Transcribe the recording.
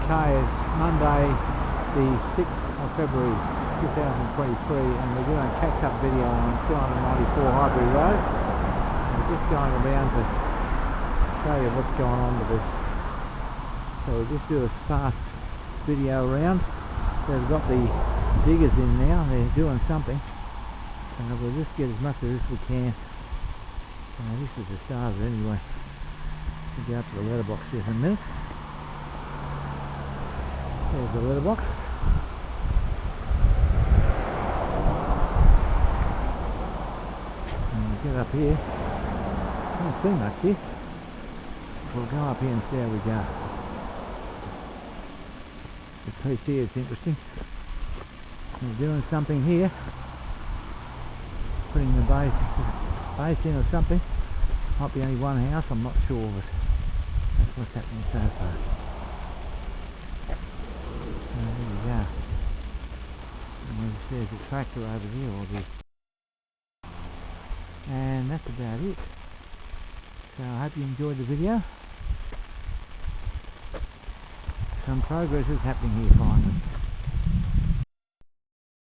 Okay, it's Monday the 6th of February 2023 and we're doing a catch-up video on 294 Highbury Road. We're just going around to show you what's going on with this. So we'll just do a fast video around. They've got the diggers in now, they're doing something. So we'll just get as much of this as we can. This is the start of it anyway. We'll go up to the letterbox here in a minute. There's the letterbox. And we get up here. Can't see much here. We'll go up here and see how we go. The piece here is interesting. We're doing something here. Putting the base in or something. Might be only one house, I'm not sure, but that's what's happening so far. There we go. And there's a tractor over there, or this. And that's about it. So I hope you enjoyed the video. Some progress is happening here finally.